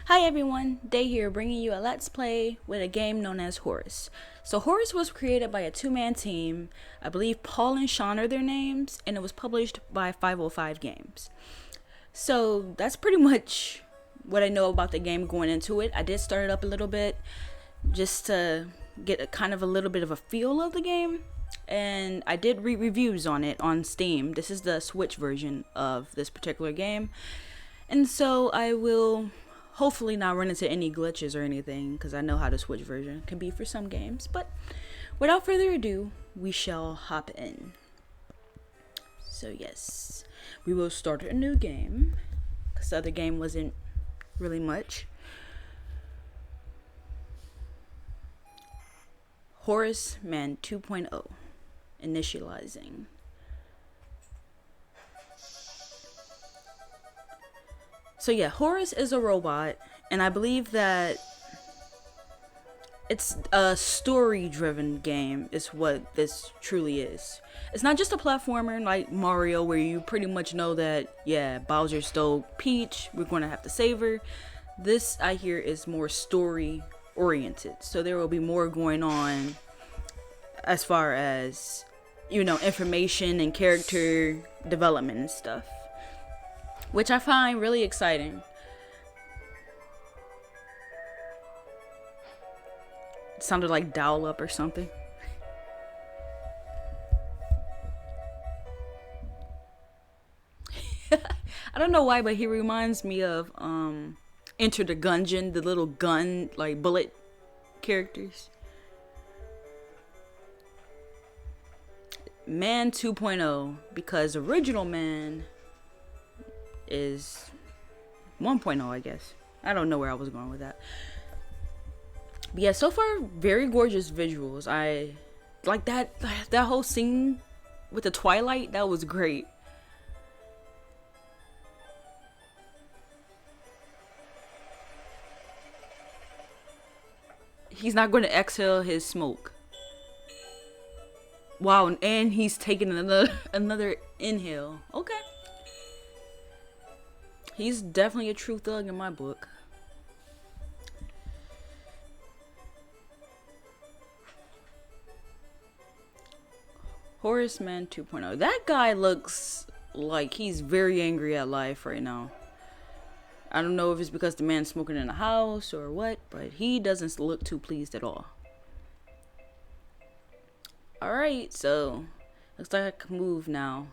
Hi everyone, Day here bringing you a Let's Play with a game known as Horace. So Horace was created by a two-man team. I believe Paul and Sean are their names, and it was published by 505 Games. So that's pretty much what I know about the game going into it. I did start it up a little bit just to get a little bit of a feel of the game. And I did read reviews on it on Steam. This is the Switch version of this particular game. And so I will hopefully not run into any glitches or anything, because I know how the Switch version can be for some games. But without further ado, we shall hop in. So yes, we will start a new game, because the other game wasn't really much. Horace Man 2.0, initializing. So yeah, Horace is a robot, and I believe that it's a story-driven game is what this truly is. It's not just a platformer like Mario where you pretty much know that, yeah, Bowser stole Peach, we're going to have to save her. This, I hear, is more story-oriented, so there will be more going on as far as, you know, information and character development and stuff, which I find really exciting. It sounded like Dial Up or something. I don't know why, but he reminds me of Enter the Gungeon, the little gun, like bullet characters. Man 2.0, because original Man is 1.0, I guess. I don't know where I was going with that. But yeah, so far, very gorgeous visuals. I like that whole scene with the twilight. That was great. He's not going to exhale his smoke. Wow, and he's taking another inhale. Okay. He's definitely a true thug in my book. Horace Man 2.0. That guy looks like he's very angry at life right now. I don't know if it's because the man's smoking in the house or what, but he doesn't look too pleased at all. Alright, so looks like I can move now.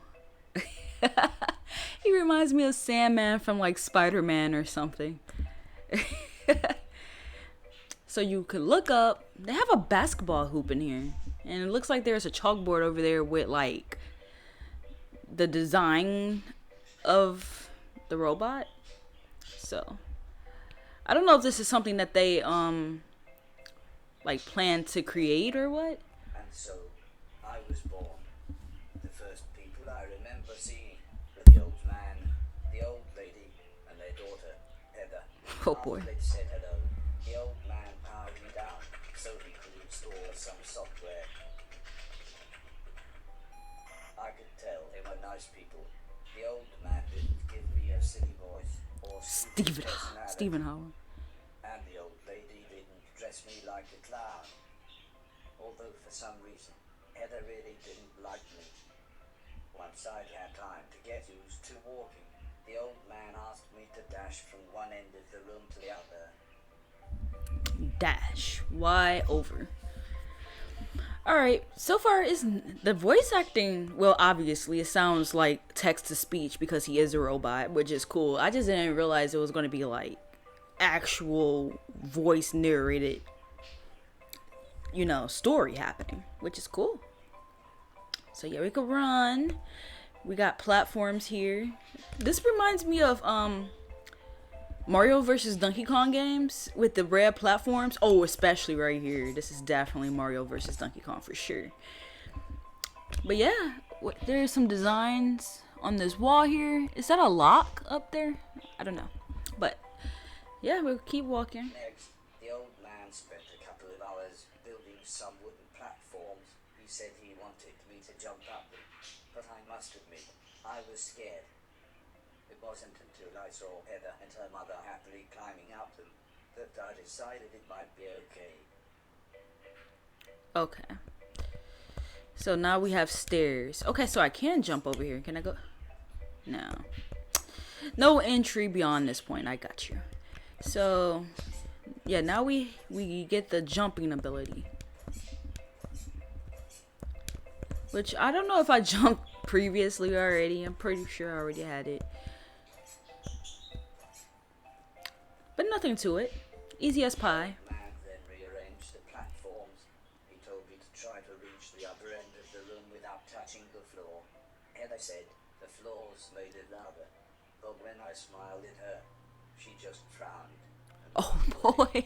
He reminds me of Sandman from like Spider-Man or something. So you could look up. They have a basketball hoop in here. And it looks like there's a chalkboard over there with like the design of the robot. So I don't know if this is something that they like plan to create or what. And so I was born. The first people I remember seeing were the old man, the old lady, and their daughter, Heather. Oh boy. After they'd said hello, the old man powered me down so he could install some software. I could tell they were nice people. The old man didn't give me a silly voice or Stephen Howard. And the old lady didn't dress me like a clown. Although for some reason, Heather really didn't like me. Once I'd had time to get used to walking, the old man asked me to dash from one end of the room to the other. Dash. Why over? Alright, so far is the voice acting, well, obviously it sounds like text to speech because he is a robot, which is cool. I just didn't realize it was going to be like actual voice narrated, you know, story happening, which is cool. So yeah, we could run. We got platforms here. This reminds me of Mario versus Donkey Kong games with the red platforms. Oh, especially right here. This is definitely Mario versus Donkey Kong for sure. But yeah, there's some designs on this wall here. Is that a lock up there? I don't know. But yeah, we'll keep walking. Next, the old man spent a couple of hours building some wooden platforms. He said he wanted me to jump up them, but I must admit, I was scared. It wasn't until I saw Heather and her mother happily climbing up them that I decided it might be okay. Okay. So now we have stairs. Okay, so I can jump over here. Can I go? No. No entry beyond this point. I got you. So, yeah, now we get the jumping ability. Which I don't know if I jumped previously already. I'm pretty sure I already had it. But nothing to it. Easy as pie. The man then rearranged the platforms. He told me to try to reach the upper end of the room without touching the floor. Heather said the floors made it louder, but when I smiled at her, she just frowned. Oh boy.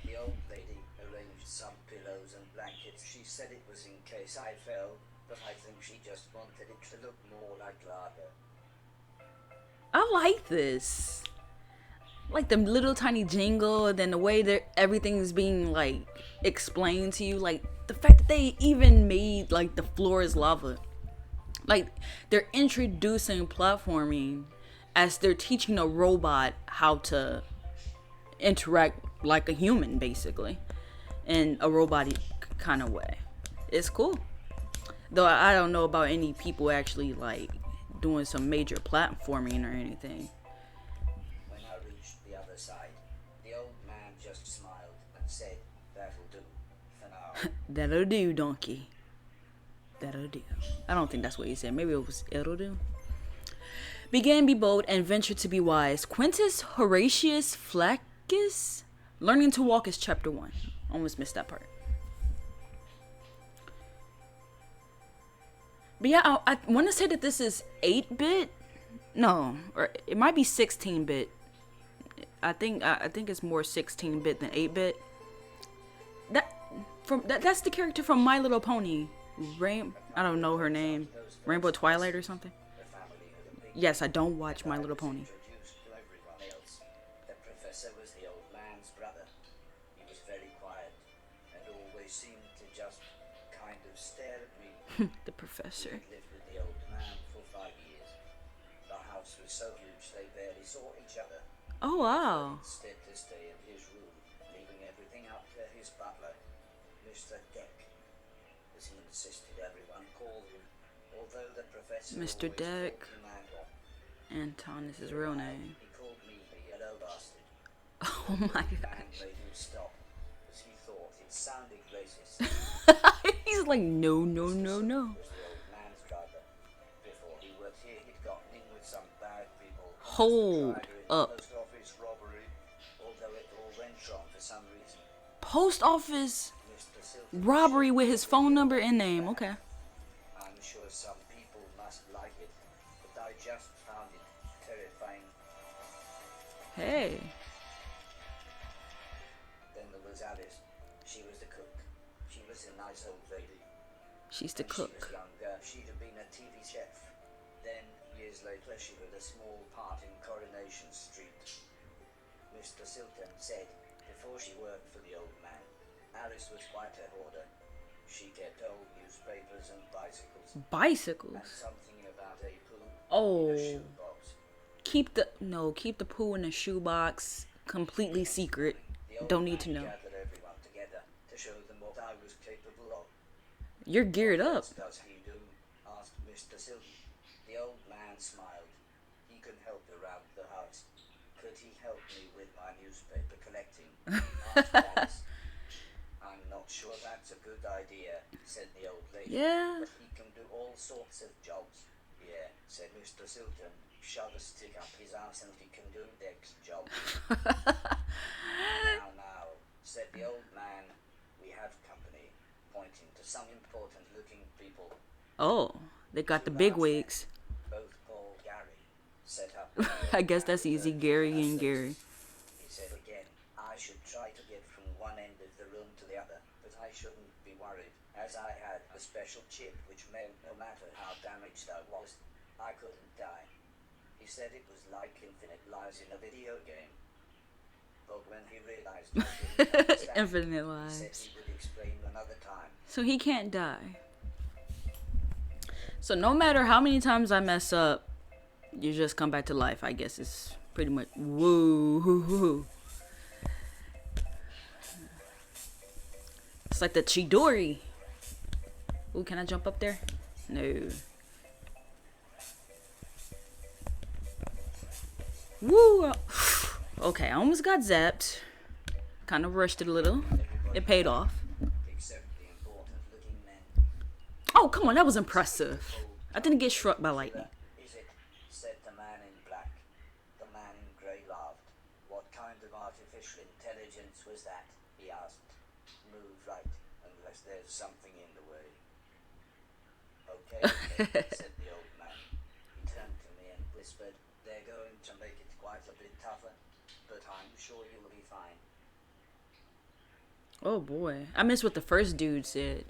The old lady arranged some pillows and blankets. She said it was in case I fell, but I think she just wanted it to look more like lava. I like this. Like the little tiny jingle, and then the way that everything's being like explained to you, like the fact that they even made like the floor is lava. Like they're introducing platforming as they're teaching a robot how to interact like a human, basically, in a robotic kind of way. It's cool. Though I don't know about any people actually like doing some major platforming or anything. When I reached the other side, the old man just smiled and said, "That'll do for now." That'll do, donkey. That'll do. I don't think that's what he said. Maybe it was it'll do. Begin be bold and venture to be wise. Quintus Horatius Flaccus? Learning to walk is chapter 1. Almost missed that part. But yeah, I want to say that this is 8-bit. No, or it might be 16-bit. I think it's more 16-bit than 8-bit. That's the character from My Little Pony. I don't know her name. Rainbow Twilight or something. Yes, I don't watch My Little Pony. Introduced to everyone else. The professor was the old man's brother. He was very quiet and always seemed to just kind of stare at me. The professor. He lived with the old man for 5 years. The house was so huge they barely saw each other. Oh wow. Instead to stay in his room, leaving everything up to his butler, Mr. Deck, as he insisted everyone call him. Although the professor Mr. always Deck. called him Anton. Anton is his real name. He called me the yellow bastard. Oh my The god. man made him stop, as he thought it sounded racist. He's like, no, no, no, no. Was the old man's driver. Before he worked here, he'd gotten in with some bad people. Hold Tried her in up. Post office robbery, although it all went wrong for some reason. Post office Mr. Silton, robbery with his phone number and name. Okay. I'm sure some people must like it, but I just found it terrifying. Hey. Then there was Alice. She was the cook. She was a nice old lady. She's the When cook. she was younger, she'd have been a TV chef. Then, years later, she had a small part in Coronation Street. Mr. Silton said before she worked for the old man, Alice was quite a hoarder. She kept old newspapers and bicycles, and Bicycles. something about a poo Oh. in a shoebox. Keep the poo in the shoebox completely secret. The old Don't need to man know. gathered everyone together to show them what I was capable of. You're geared up. What does he do? Asked Mr. Silton. The old man smiled. He could help around the house. Could he help me with my newspaper collecting? Asked Alice. I'm not sure that's a good idea, said the old lady. Yeah. But he can do all sorts of jobs. Yeah, said Mr. Silton. Shove a stick up his ass and he can do Deck's job. Now, said the old man, we have company, pointing to some important looking people. Oh, they got the big wigs. Both Paul Gary set up. I guess that's easy. Gary and Gary. He said again, I should try to get from one end of the room to the other, but I shouldn't be worried, as I had a special chip which meant no matter how damaged I was, I couldn't die. He said it was like infinite lives in a video game. But when he realized I didn't understand, Infinite he said lives. he would explain another time. So he can't die. So no matter how many times I mess up, You just come back to life, I guess. It's pretty much. Woo. It's like the Chidori. Ooh, can I jump up there? No. Woo! Okay, I almost got zapped. Kind of rushed it a little. It paid off. Except the important looking men. Oh, come on, that was impressive. I didn't get struck by lightning. Is it? Said the man in black. The man in grey laughed. What kind of artificial intelligence was that? He asked. Move right, unless there's something in the way. Okay, said the old man. He turned to me and whispered, they're going to make it quite a bit tougher, but I'm sure you'll be fine. Oh boy, I missed what the first dude said.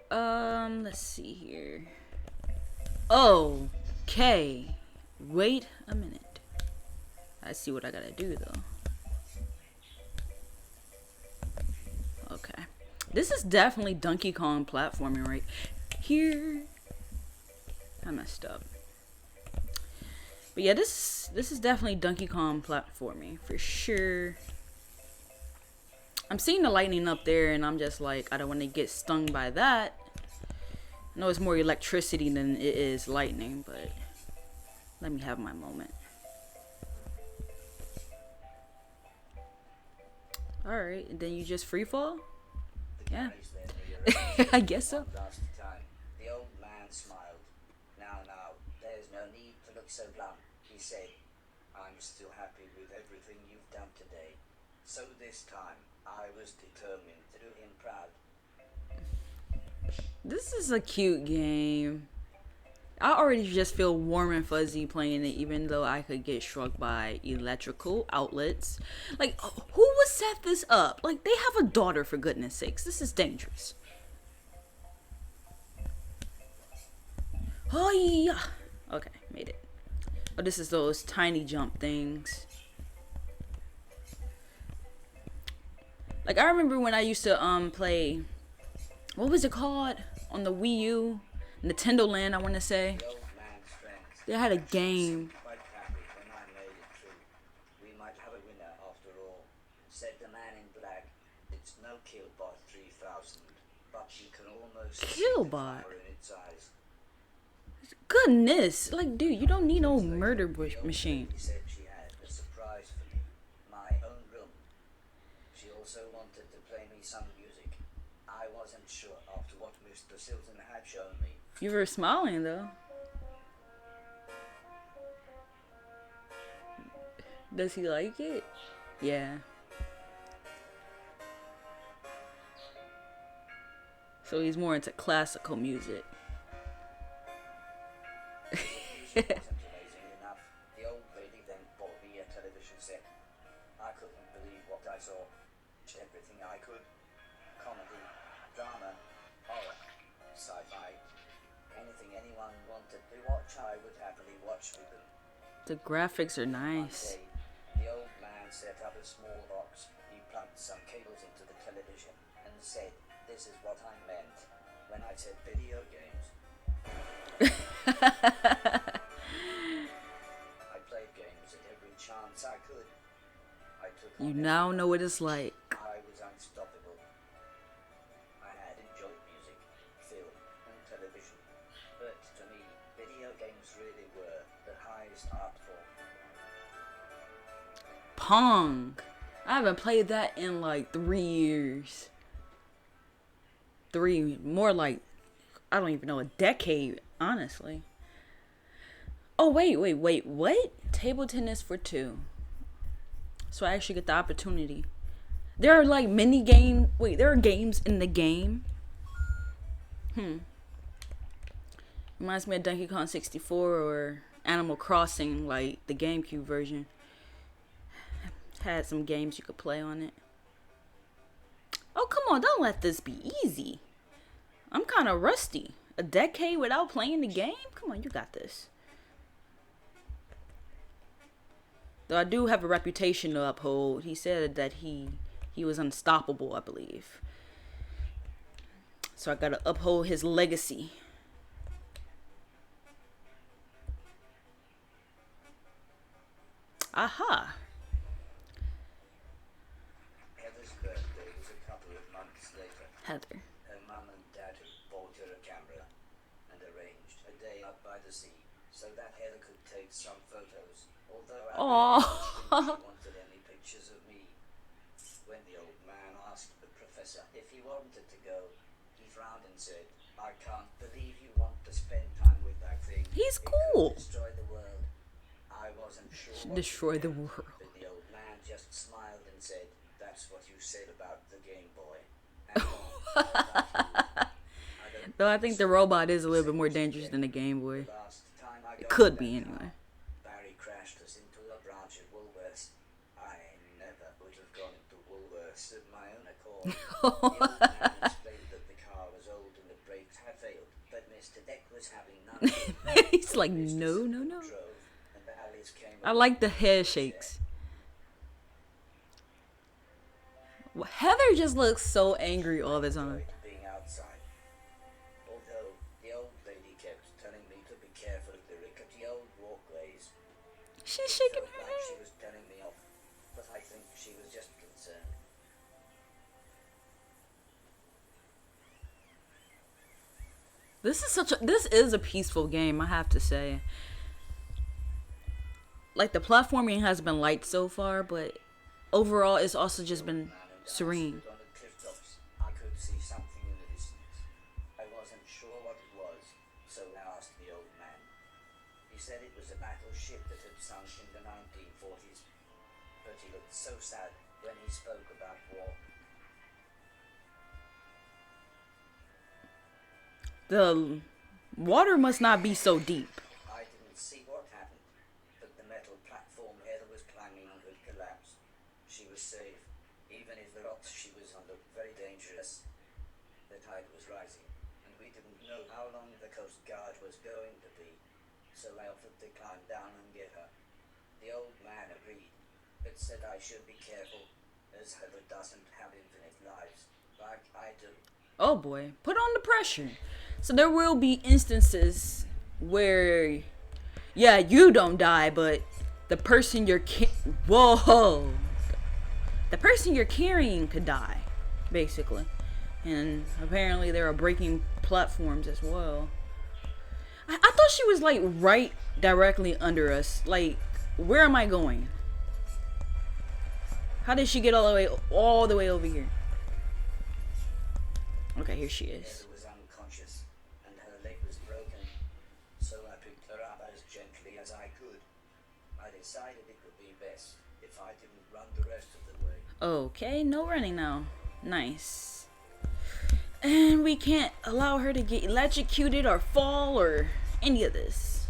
Let's see here. Okay, wait a minute. I see what I gotta do though. Okay, this is definitely Donkey Kong platforming right here. I messed up. But yeah, this is definitely Donkey Kong platforming for sure. I'm seeing the lightning up there and I'm just like, I don't want to get stung by that. I know it's more electricity than it is lightning, but let me have my moment. Alright, and then you just free fall? Yeah. I guess so. The old man smiled. Now, there's no need to look so glum, he said. I'm still happy with everything you've done today. So this time, I was determined to do him proud. This is a cute game. I already just feel warm and fuzzy playing it, even though I could get struck by electrical outlets. Like, who would set this up? Like, they have a daughter, for goodness sakes. This is dangerous. Oh, yeah. Okay, made it. Oh, this is those tiny jump things. Like, I remember when I used to play, what was it called on the Wii U? Nintendo Land, I want to say. The old man's friends. They had a game. Quite happy when I made it through. We might have a winner after all, said the man in black. It's no Killbot 3000, but you can almost see the Killbot? fire in its eyes. Goodness, like, dude, you don't need no murder machine. She said she had a surprise for me, my own room. She also wanted to play me some music. I wasn't sure after what Mr. Silton had shown me. You were smiling though. Does he like it? Yeah. So he's more into classical music. Wasn't amazing enough. The old lady then bought me a television set. I couldn't believe what I saw. Everything I could. Comedy, drama, horror, sci-fi. Anything anyone wanted to watch, I would happily watch with them. The graphics are One nice. day, the old man set up a small box. He plugged some cables into the television and said, "This is what I meant when I said video games." I played games at every chance I could. I took You on now know what it's like. I was unstoppable. I had enjoyed music, film, and television. But to me, video games really were the highest art form. Pong. I haven't played that in like 3 years. More like, I don't even know, a decade, honestly. Oh, wait, what? Table tennis for 2. So I actually get the opportunity. There are like mini game. Wait, there are games in the game. Reminds me of Donkey Kong 64 or Animal Crossing, like the GameCube version. Had some games you could play on it. Oh, come on, don't let this be easy. I'm kind of rusty. A decade without playing the game? Come on, you got this. Though I do have a reputation to uphold. He said that he was unstoppable, I believe. So I gotta uphold his legacy. Aha. Heather's birthday was a couple of months later. Heather. Her mum and dad had bought her a camera and arranged a day out by the sea so that Heather could take some photos. Although I really didn't think she wanted any pictures of me. When the old man asked the professor if he wanted to go, he frowned and said, "I can't believe you want to spend time with that thing. He's It cool. could destroy the world." I wasn't sure what Destroy he the meant, world. but the old man just smiled and said, "That's what you said about the Game Boy." And Though I think the robot is a little bit more dangerous than the Game Boy. the last time I It got could in be that anyway. car, Barry crashed us into a branch of Woolworths. I never would have gone into Woolworths of my own accord. The old man explained that the car was old and the brakes had failed, but Mr. Deck was having none of it. He's like, Mr. no, no, Smith no. drove, and Alice came I along like the and head said, shakes. Heather just looks so angry all the time. enjoyed being outside. Although the old lady kept telling me to be careful of the rickety old walkways. She's shaking Felt her like head. she was telling me off, but I think she was just concerned. This is a peaceful game, I have to say. Like the platforming has been light so far, but overall it's also just been Man and I serene. stood on the clifftops. I could see something in the distance. I wasn't sure what it was, so I asked the old man. He said it was a battleship that had sunk in the 1940s, but he looked so sad when he spoke about war. The water must not be so deep. I didn't see what happened, but the metal platform Heather was climbing on had collapsed. She was safe, even if the rocks she was on looked very dangerous. The tide was rising, and we didn't know how long the Coast Guard was going to be, so I offered to climb down and get her. The old man agreed, but said I should be careful, as Heather doesn't have infinite lives, like I do. Oh boy, put on the pressure. So there will be instances where, yeah, you don't die, but the person you're whoa, the person you're carrying could die, basically. And apparently there are breaking platforms as well. I thought she was like right directly under us. Like, where am I going? How did she get all the way over here? Okay, here she is. Heather was unconscious, and her leg was broken, so I picked her up as gently as I could. I decided it would be best if I didn't run the rest of the way. Okay, no running now. Nice. And we can't allow her to get electrocuted or fall or any of this.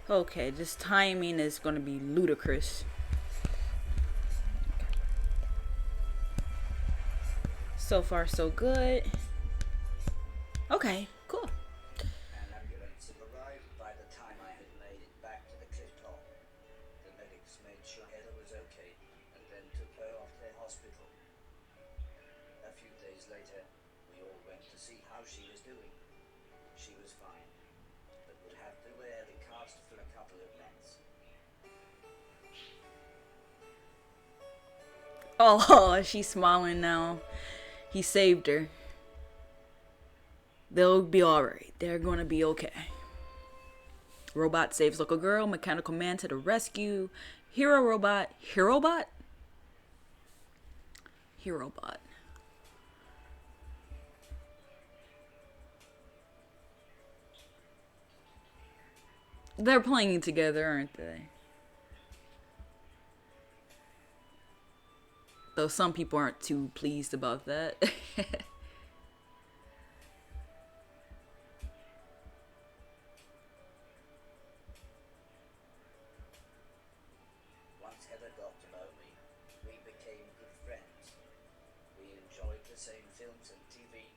Okay, this timing is going to be ludicrous. So far, so good. Okay, cool. An ambulance had arrived by the time I had made it back to the cliff top. The medics made sure Heather was okay, and then took her off to the hospital. A few days later, we all went to see how she was doing. She was fine, but would have to wear the cast for a couple of months. Oh, she's smiling now. He saved her. They'll be alright. They're gonna be okay. Robot saves local girl. Mechanical man to the rescue. Hero robot. Hero bot? Hero bot. They're playing together, aren't they? Though some people aren't too pleased about that. Once Heather got to know me, we became good friends. We enjoyed the same films and TV.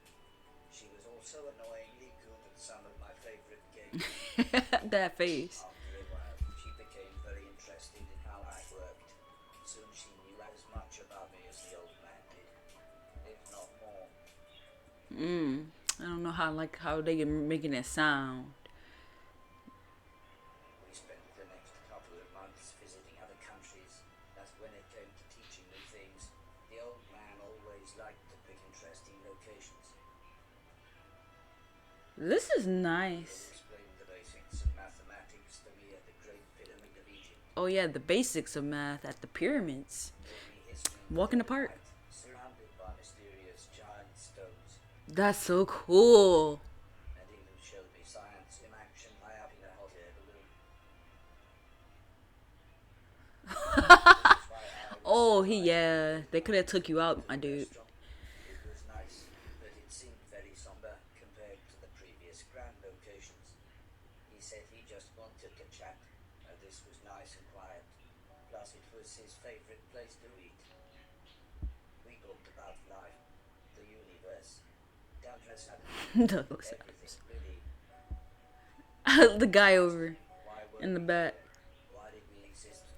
She was also annoyingly good at some of my favorite games. That face. After a while, she became very interested in how I worked. Soon she knew as much about me as the old man did, if not more. I don't know how they are making it sound. liked to pick interesting locations. This is He nice. explained the basics of mathematics to me at the Great Pyramid of Egypt. Oh yeah, the basics of math at the pyramids. Told me history Walk in the park. surrounded by mysterious giant stones, That's so cool. and even showed me science in action by having a hot air balloon. Oh, yeah. They could have took you out, my dude. It was nice, but it seemed very somber compared to the previous grand locations. He said he just wanted to chat, and this was nice and quiet. Plus, it was his favorite place to eat. We talked about life, the universe, Douglas had Douglas everything really. Adams. The guy over Why were in the we back. here? Why did we exist?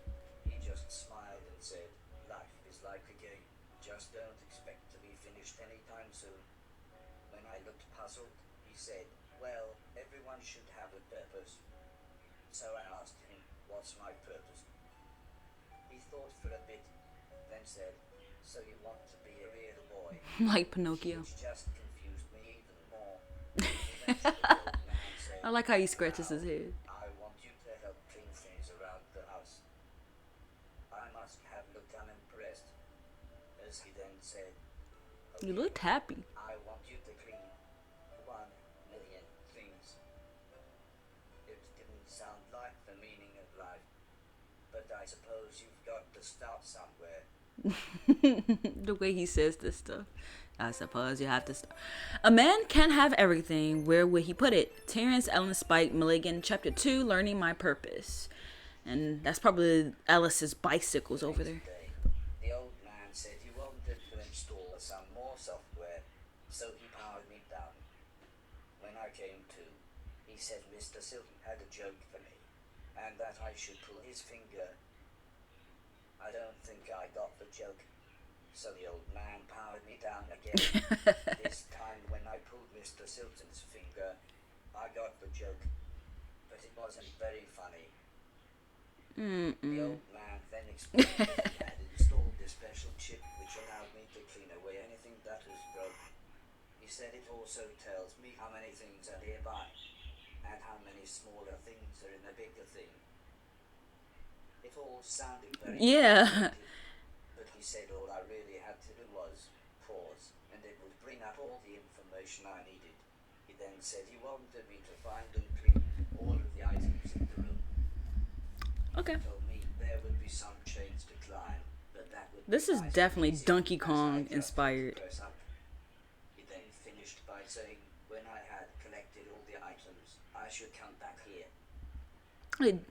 He just smiled and said, life is like a game. Just don't expect to be finished anytime soon. When I looked puzzled, he said, well, everyone should have a purpose. So I asked him, what's my purpose? He thought for a bit, then said, so you want to be a real boy? Like Pinocchio. Which just confused me even more. Eventually, the old man said, I like how he scratches his head. I want you to help clean things around the house. I must have looked unimpressed, as he then said, You looked happy. I want you to clean 1,000,000 things. It didn't sound like the meaning of life, but I suppose you've got to start somewhere. The way he says this stuff. I suppose you have to start. A man can't have everything. Where would he put it? Terrence Ellen Spike Milligan, Chapter 2, Learning My Purpose. And that's probably Alice's bicycles over there. Next day, the old man said he wanted to install some more software, so he powered me down. When I came to, he said Mr. Silton had a joke for me, and that I should pull his finger. I don't think I got the joke, so the old man powered me down again. This time when I pulled Mr. Silton's finger, I got the joke, but it wasn't very funny. The old man then explained that he had installed a special chip which allowed me to clean away anything that was broke. He said it also tells me how many things are nearby, and how many smaller things are in a bigger thing. It all sounded very Yeah. complicated, but he said all I really had to do was pause, and it would bring up all the information I needed. He then said he wanted me to find and clean all of the items in the room. Okay. He told me there would be some chains to climb, but that would This be is nice and definitely easy, Donkey as I Kong just inspired. press up. He then finished by saying, when I had collected all the items, I should come back here.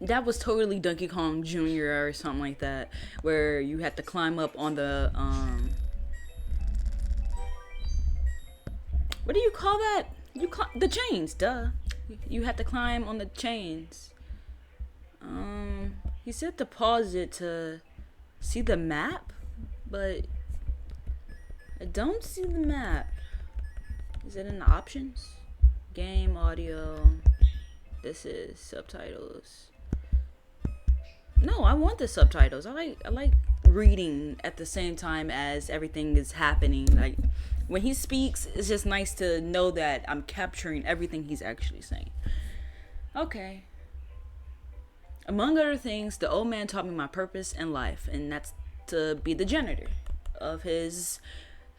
That was totally Donkey Kong Jr. or something like that, where you had to climb up on the what do you call that? The chains, duh. You had to climb on the chains. He said to pause it to see the map, but I don't see the map. Is it in the options? Game, audio. This is subtitles. No, I want the subtitles. I like reading at the same time as everything is happening. Like when he speaks, it's just nice to know that I'm capturing everything he's actually saying. Okay. Among other things, the old man taught me my purpose in life, and that's to be the janitor of his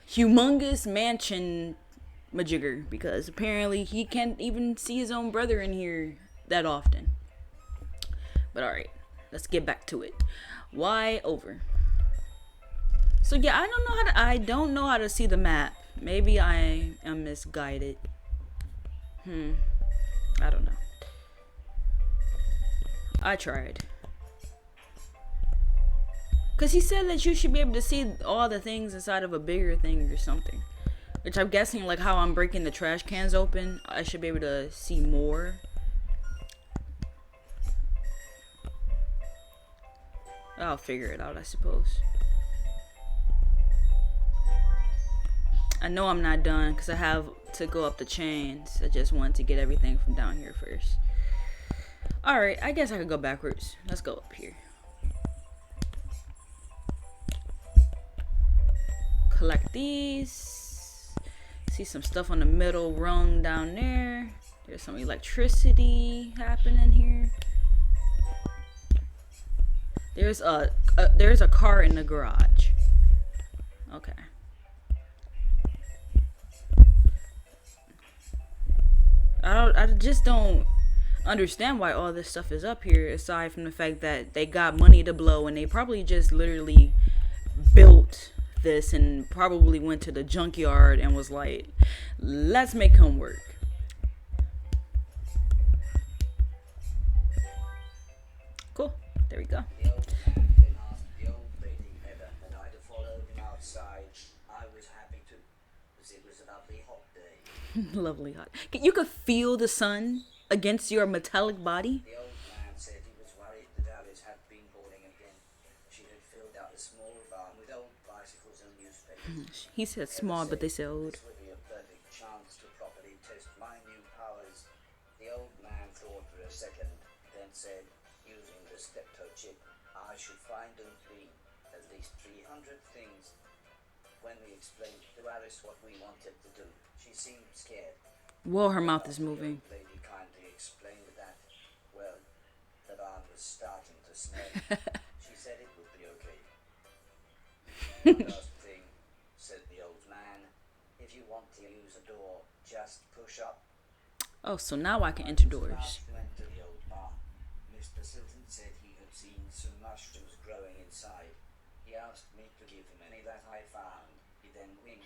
humongous mansion majigger, because apparently he can't even see his own brother in here that often. But alright, let's get back to it. Why over? So yeah, I don't know how to see the map. Maybe I am misguided. I don't know. I tried. Cause he said that you should be able to see all the things inside of a bigger thing or something. Which I'm guessing, like how I'm breaking the trash cans open, I should be able to see more. I'll figure it out, I suppose. I know I'm not done because I have to go up the chains. I just want to get everything from down here first. Alright, I guess I could go backwards. Let's go up here. collect these. See some stuff on the middle rung down there. There's some electricity happening here. There's a car in the garage. Okay. I just don't understand why all this stuff is up here, aside from the fact that they got money to blow and they probably just literally built this and probably went to the junkyard and was like, let's make him work. Cool. There we go. The old man then asked the old lady Heather and I to follow him outside. I was happy to, as it was a lovely hot day. Lovely hot. You could feel the sun against your metallic body. The old man said he was worried that Alice had been boarding again. She had filled out a small barn with old bicycles and newspapers. He said small, but they said old. This would be a perfect chance to properly test my new powers. The old man thought for a second, then said, using the steptoe chip, I should find and clean at least 300 things. When we explained to Alice what we wanted to do, she seemed scared. Whoa, her mouth is moving. The lady kindly explained that, well, the barn was starting to smell. She said it would be okay. One last thing, said the old man. If you want to use a door, just push up. Oh, so now I can enter doors. Last to enter the old barn. Mr. Silton said he had seen some mushrooms growing inside. He asked me to give him any that I found. He then winked,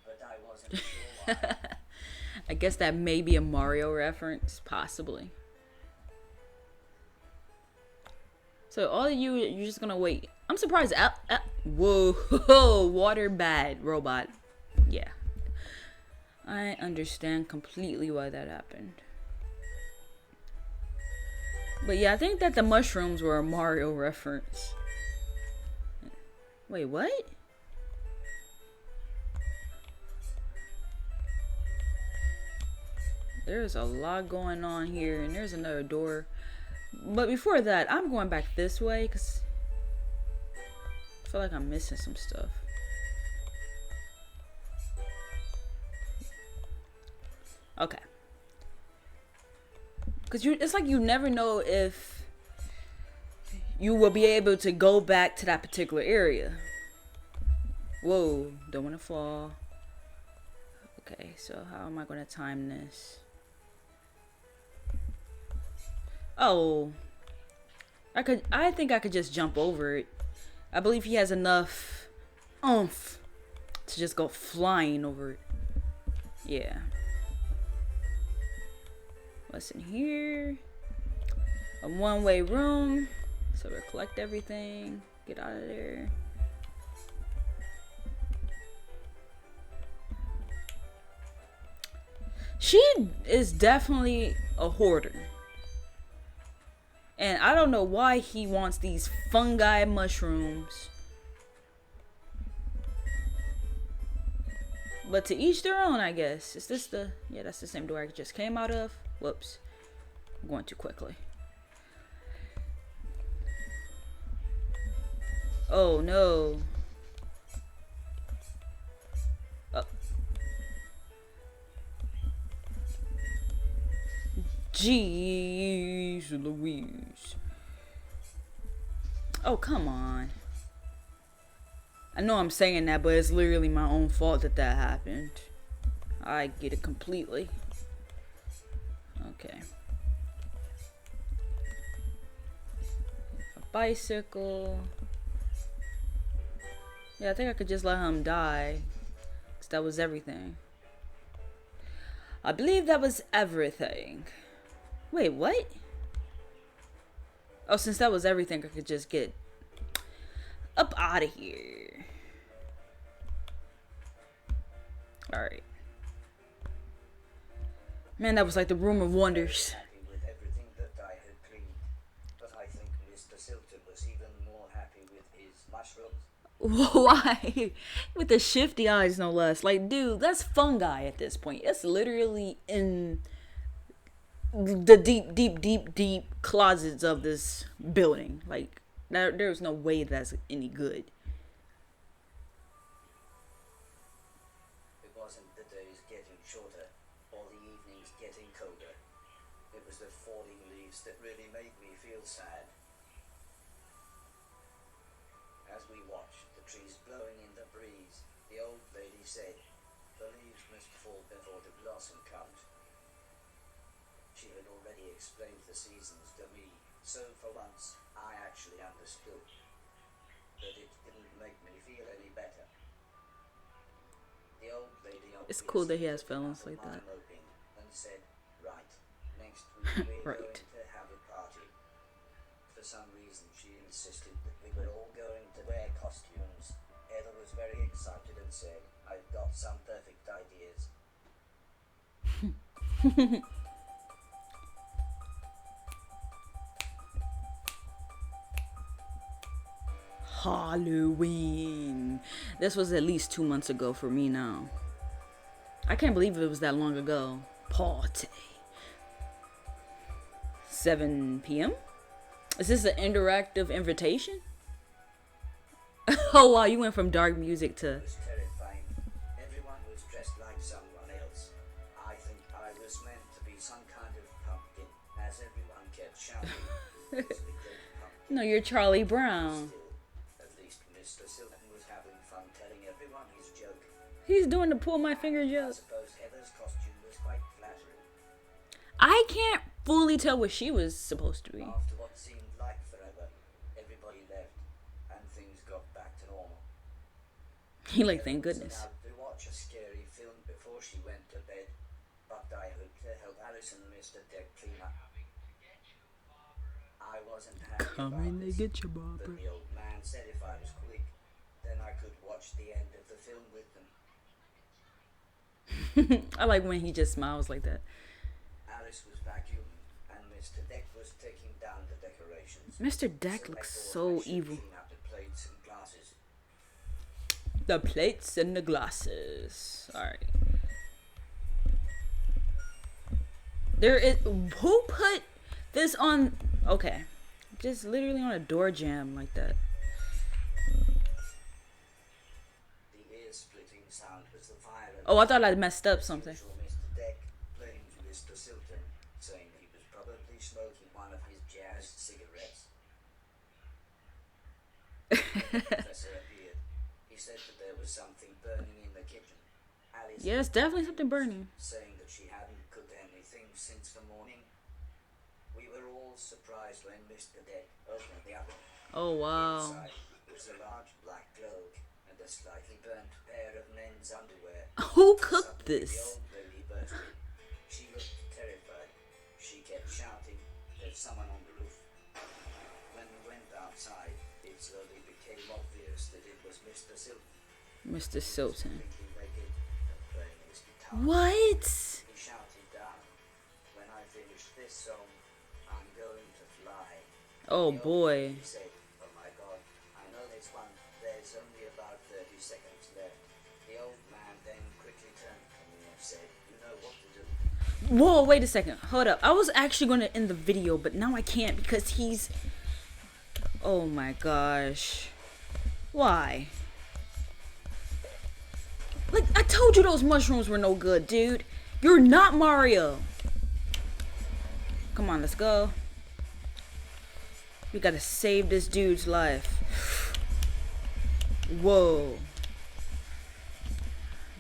but I wasn't sure why. I guess that may be a Mario reference, possibly. So all of you, you're just gonna wait. I'm surprised. Whoa, water bad robot. Yeah, I understand completely why that happened. But yeah, I think that the mushrooms were a Mario reference. Wait, what? There's a lot going on here, and there's another door. But before that, I'm going back this way because I feel like I'm missing some stuff. Okay. Because it's like you never know if you will be able to go back to that particular area. Whoa, don't want to fall. Okay, so how am I going to time this? Oh, I think I could just jump over it. I believe he has enough oomph to just go flying over it. Yeah. What's in here? A one-way room. So we'll collect everything. Get out of there. She is definitely a hoarder. And I don't know why he wants these fungi mushrooms. But to each their own, I guess. Is this the... Yeah, that's the same door I just came out of. Whoops. I'm going too quickly. Oh, no. Oh. Jeez Louise. Oh, come on. I know I'm saying that, but it's literally my own fault that happened. I get it completely. Okay. A bicycle. Yeah, I think I could just let him die. 'Cause that was everything. I believe that was everything. Wait, what? Oh, since that was everything, I could just get up out of here. Alright. Man, that was like the room of wonders. Happy with everything that I had cleaned, but I think Mr. Silton was even more happy with his mushrooms. Why? With the shifty eyes, no less. Like, dude, that's fungi at this point. It's literally in the deep closets of this building. Like, there's no way that's any good. falling leaves that really made me feel sad. As we watched the trees blowing in the breeze, the old lady said, "The leaves must fall before the blossom comes." She had already explained the seasons to me, so for once I actually understood. But it didn't make me feel any better. The old lady It's cool that he has obviously feelings picked like up that. my moping and said, "Right, next week we're Right. going to have a party." For some reason she insisted that we were all going to wear costumes. Heather was very excited and said, "I've got some perfect ideas." Halloween. This was at least 2 months ago for me now. I can't believe it was that long ago. Party. 7 p.m.? Is this an interactive invitation? Oh wow, you went from dark music to... It was terrifying. Everyone was dressed like someone else. I think I was meant to be some kind of pumpkin, as everyone kept shouting. "It's the great pumpkin." No, you're Charlie Brown. Still, at least Mr. Silton was having fun telling everyone his joke. He's doing the pull my finger I joke. suppose Heather's costume was quite flattering. I can't fully tell what she was supposed to be. After what seemed like forever, everybody left, and things got back to normal. He like, thank Heather was goodness. allowed to watch a scary film before she went to bed, but I hoped to help Alice and Mr. Deck clean up. I wasn't happy about this, get you, but the old man said if I was quick, then I could watch the end of the film with them. I like when he just smiles like that. Alice was vacuuming, and Mr. Deck was taking down the decorations. Mr. Deck So I looks thought so I should evil. clean up the plates and glasses. The plates and the glasses. Alright. There is... Who put this on... Okay. Just literally on a door jamb like that. The ear-splitting sound was the fire. Oh, I thought I messed up something. Usual Mr. Deck blamed Mr. Silton, saying he was probably smoking one of his jazz cigarettes. The professor appeared. He said that there was something burning in the kitchen. Alice Yeah, it's definitely something burning. saying that she hadn't cooked anything since the morning. We were all surprised when Mr. Deck opened the oven. Oh, wow. Inside was a large black globe and a slightly burnt pair of men's underwear. Who cooked Suddenly, this? The old lady burst in. She looked terrified. She kept shouting, "There's someone on the roof." When we went outside, it slowly became obvious that it was Mr. Silton. Mr. Silton. Completely naked and playing his guitar. What? He shouted down, "When I finish this song, I'm going to fly." Oh, The old boy. lady said, "Oh my God, I know this one. There's only about 30 seconds left." The old man then quickly turned to me and said, "You know what to do." Whoa, wait a second. Hold up. I was actually going to end the video, but now I can't because he's... Oh my gosh. Why? Like, I told you those mushrooms were no good, dude. You're not Mario. Come on, let's go. We gotta save this dude's life. Whoa.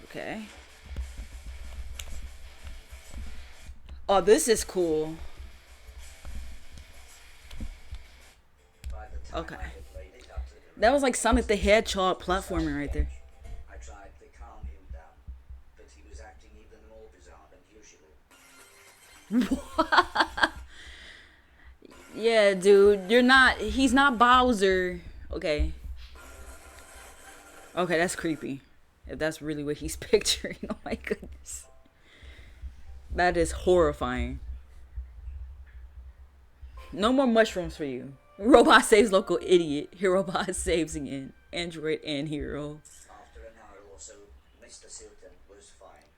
Okay. Oh, this is cool. By the time Okay. I had laid it up to the That was like Sonic the Hedgehog platforming right there. I tried to calm him down, but he was acting even more bizarre than usual. Yeah, dude, he's not Bowser. Okay. Okay, that's creepy. If that's really what he's picturing. Oh my goodness. That is horrifying. No more mushrooms for you. Robot saves local idiot. Herobot saves again. Android and hero. After an hour or so, Mr. Silton was fine.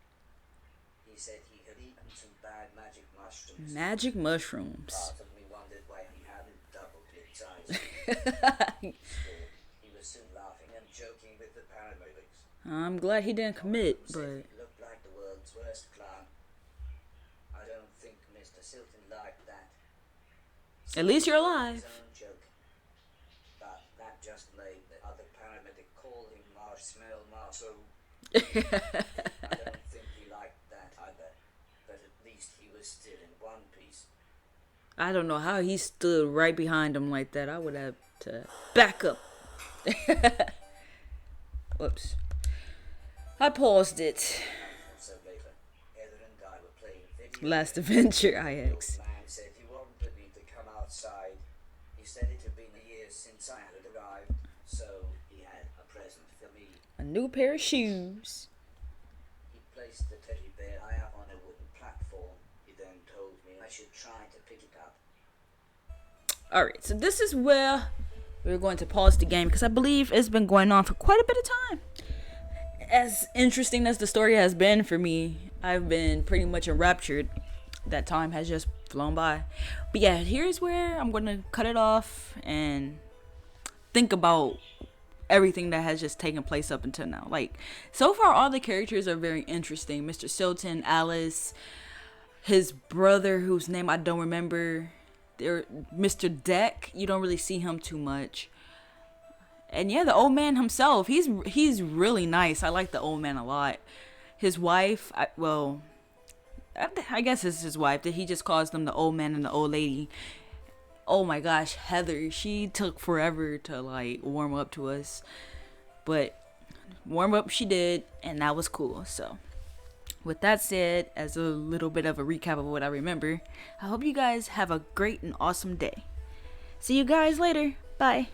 He said he had eaten some bad magic mushrooms. Magic mushrooms. Part of me wondered why he hadn't doubled its size. Still, he was soon laughing and joking with the paramedics. I'm glad he didn't commit, He said but he looked like the world's worst clown. I don't think Mr. Silton liked that. At least you're His alive. own joke. But that just made the other paramedic call him Marshmallow Marso. I don't think he liked that either, but at least he was still in one piece. I don't know how he stood right behind him like that. I would have to back up. Whoops. I paused it. So later, Heather and I were playing video. Last Adventure The IX. old man said he wanted me to come outside. He said it had been a year since I had arrived, so he had a present for me. A new pair of shoes. He placed the teddy bear high up on a wooden platform. He then told me I should try to pick it up. Alright, so this is where we're going to pause the game because I believe it's been going on for quite a bit of time. As interesting as the story has been for me, I've been pretty much enraptured. That time has just flown by. But yeah, here's where I'm going to cut it off and think about everything that has just taken place up until now. Like, so far, all the characters are very interesting. Mr. Silton, Alice, his brother, whose name I don't remember. Mr. Deck, you don't really see him too much. And yeah, the old man himself, he's really nice. I like the old man a lot. His wife, I guess it's his wife, that he just calls them the old man and the old lady. Oh my gosh, Heather, she took forever to like warm up to us. But warm up she did, and that was cool. So with that said, as a little bit of a recap of what I remember, I hope you guys have a great and awesome day. See you guys later. Bye.